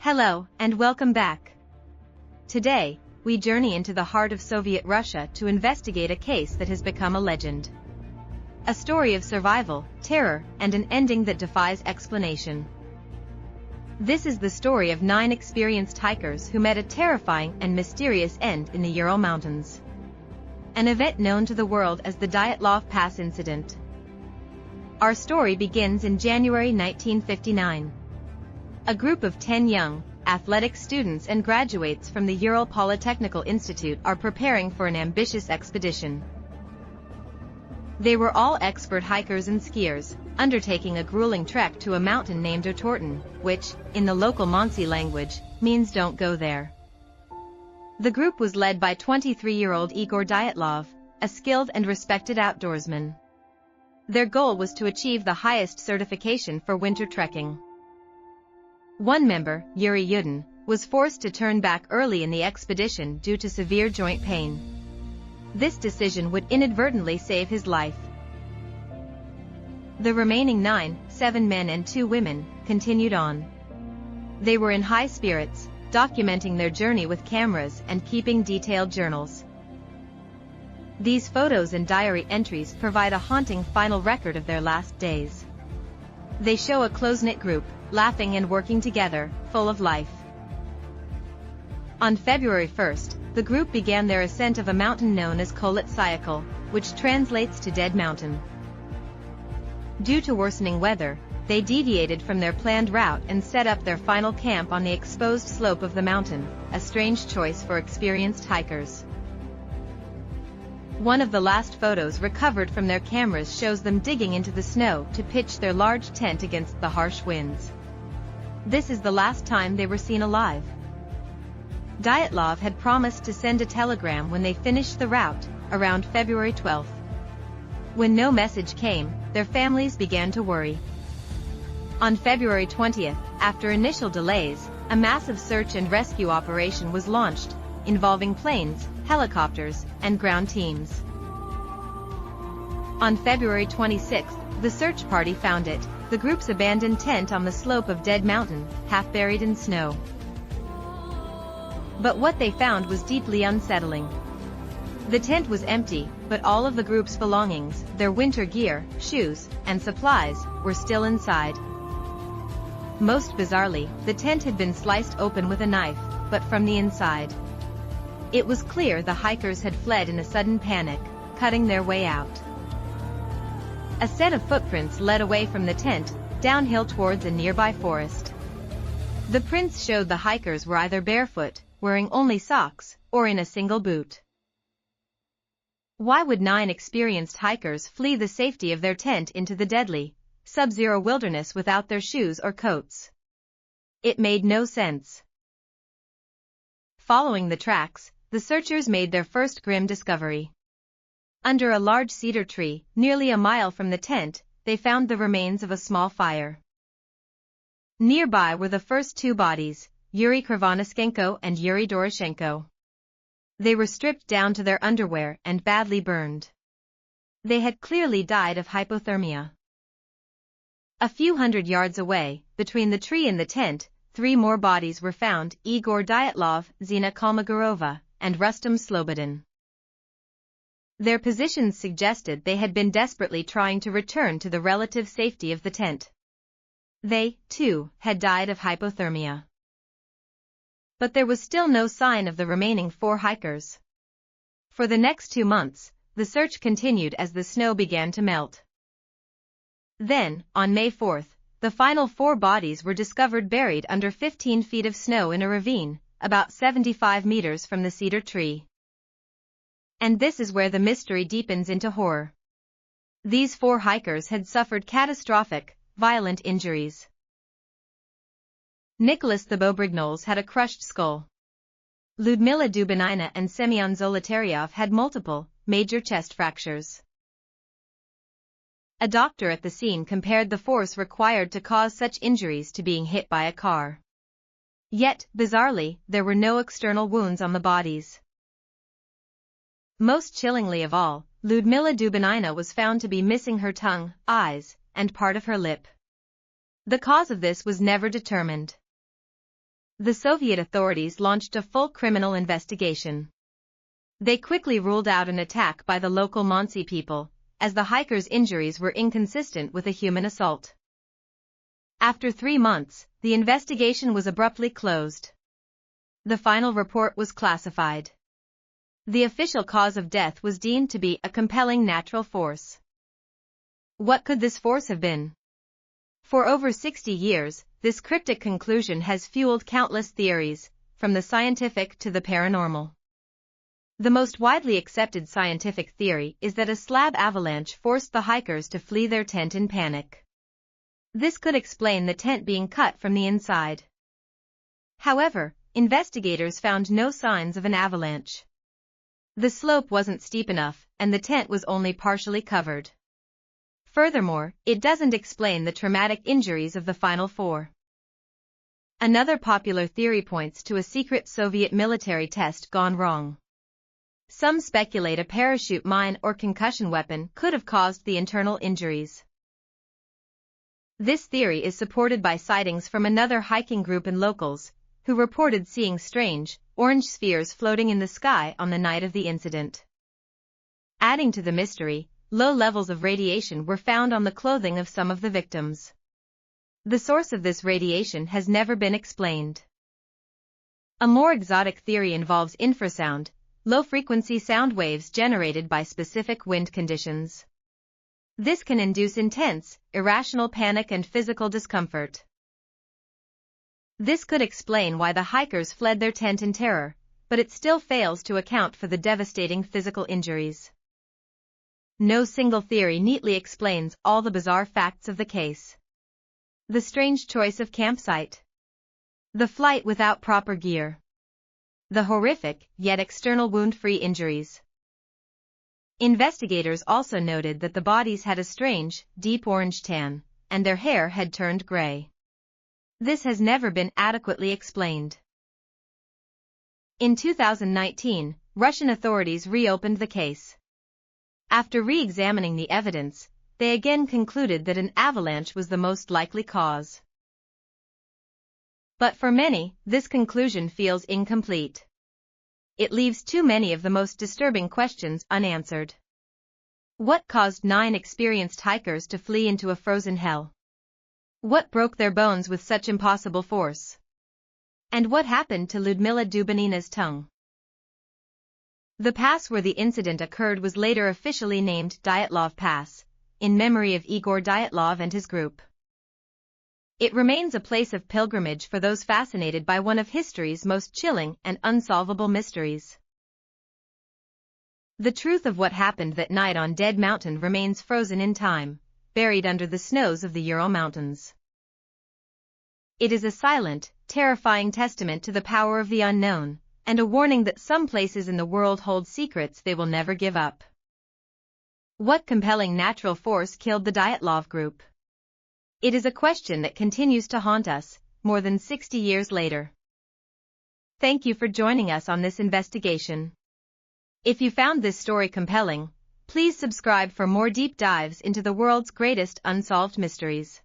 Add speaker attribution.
Speaker 1: Hello, and welcome back. Today, we journey into the heart of Soviet Russia to investigate a case that has become a legend. A story of survival, terror, and an ending that defies explanation. This is the story of 9 experienced hikers who met a terrifying and mysterious end in the Ural Mountains. An event known to the world as the Dyatlov Pass incident. Our story begins in January 1959. A group of 10 young, athletic students and graduates from the Ural Polytechnical Institute are preparing for an ambitious expedition. They were all expert hikers and skiers, undertaking a grueling trek to a mountain named Otorten, which, in the local Monsey language, means don't go there. The group was led by 23-year-old Igor Dyatlov, a skilled and respected outdoorsman. Their goal was to achieve the highest certification for winter trekking. One member, Yuri Yudin, was forced to turn back early in the expedition due to severe joint pain. This decision would inadvertently save his life. The remaining 9, 7 men and 2 women, continued on. They were in high spirits, documenting their journey with cameras and keeping detailed journals. These photos and diary entries provide a haunting final record of their last days. They show a close-knit group, laughing and working together, full of life. On February 1st, the group began their ascent of a mountain known as Kolet Sayakol, which translates to Dead Mountain. Due to worsening weather, they deviated from their planned route and set up their final camp on the exposed slope of the mountain, a strange choice for experienced hikers. One of the last photos recovered from their cameras shows them digging into the snow to pitch their large tent against the harsh winds. This is the last time they were seen alive. Dyatlov had promised to send a telegram when they finished the route, around February 12th. When no message came, their families began to worry. On February 20th, after initial delays, a massive search and rescue operation was launched, involving planes, helicopters, and ground teams. On February 26th, the search party found it, the group's abandoned tent on the slope of Dead Mountain, half buried in snow. But what they found was deeply unsettling. The tent was empty, but all of the group's belongings, their winter gear, shoes, and supplies, were still inside. Most bizarrely, the tent had been sliced open with a knife, but from the inside. It was clear the hikers had fled in a sudden panic, cutting their way out. A set of footprints led away from the tent, downhill towards a nearby forest. The prints showed the hikers were either barefoot, wearing only socks, or in a single boot. Why would 9 experienced hikers flee the safety of their tent into the deadly, sub-zero wilderness without their shoes or coats? It made no sense. Following the tracks, the searchers made their first grim discovery. Under a large cedar tree, nearly a mile from the tent, they found the remains of a small fire. Nearby were the first 2 bodies, Yuri Krivonischenko and Yuri Doroshenko. They were stripped down to their underwear and badly burned. They had clearly died of hypothermia. A few hundred yards away, between the tree and the tent, 3 more bodies were found, Igor Dyatlov, Zina Kolmogorova, and Rustam Slobodin. Their positions suggested they had been desperately trying to return to the relative safety of the tent. They, too, had died of hypothermia. But there was still no sign of the remaining 4 hikers. For the next 2 months, the search continued as the snow began to melt. Then, on May 4th, the final 4 bodies were discovered buried under 15 feet of snow in a ravine, about 75 meters from the cedar tree. And this is where the mystery deepens into horror. These 4 hikers had suffered catastrophic, violent injuries. Nicholas Thibault-Brignoles had a crushed skull. Lyudmila Dubinina and Semyon Zolotaryov had multiple, major chest fractures. A doctor at the scene compared the force required to cause such injuries to being hit by a car. Yet, bizarrely, there were no external wounds on the bodies. Most chillingly of all, Lyudmila Dubinina was found to be missing her tongue, eyes, and part of her lip. The cause of this was never determined. The Soviet authorities launched a full criminal investigation. They quickly ruled out an attack by the local Mansi people, as the hikers' injuries were inconsistent with a human assault. After 3 months, the investigation was abruptly closed. The final report was classified. The official cause of death was deemed to be a compelling natural force. What could this force have been? For over 60 years, this cryptic conclusion has fueled countless theories, from the scientific to the paranormal. The most widely accepted scientific theory is that a slab avalanche forced the hikers to flee their tent in panic. This could explain the tent being cut from the inside. However, investigators found no signs of an avalanche. The slope wasn't steep enough, and the tent was only partially covered. Furthermore, it doesn't explain the traumatic injuries of the final 4. Another popular theory points to a secret Soviet military test gone wrong. Some speculate a parachute mine or concussion weapon could have caused the internal injuries. This theory is supported by sightings from another hiking group and locals, who reported seeing strange, orange spheres floating in the sky on the night of the incident. Adding to the mystery, low levels of radiation were found on the clothing of some of the victims. The source of this radiation has never been explained. A more exotic theory involves infrasound, low-frequency sound waves generated by specific wind conditions. This can induce intense, irrational panic and physical discomfort. This could explain why the hikers fled their tent in terror, but it still fails to account for the devastating physical injuries. No single theory neatly explains all the bizarre facts of the case. The strange choice of campsite. The flight without proper gear. The horrific, yet external wound-free injuries. Investigators also noted that the bodies had a strange, deep orange tan, and their hair had turned gray. This has never been adequately explained. In 2019, Russian authorities reopened the case. After re-examining the evidence, they again concluded that an avalanche was the most likely cause. But for many, this conclusion feels incomplete. It leaves too many of the most disturbing questions unanswered. What caused 9 experienced hikers to flee into a frozen hell? What broke their bones with such impossible force? And what happened to Lyudmila Dubinina's tongue? The pass where the incident occurred was later officially named Dyatlov Pass, in memory of Igor Dyatlov and his group. It remains a place of pilgrimage for those fascinated by one of history's most chilling and unsolvable mysteries. The truth of what happened that night on Dead Mountain remains frozen in time, buried under the snows of the Ural Mountains. It is a silent, terrifying testament to the power of the unknown, and a warning that some places in the world hold secrets they will never give up. What compelling natural force killed the Dyatlov group? It is a question that continues to haunt us, more than 60 years later. Thank you for joining us on this investigation. If you found this story compelling, please subscribe for more deep dives into the world's greatest unsolved mysteries.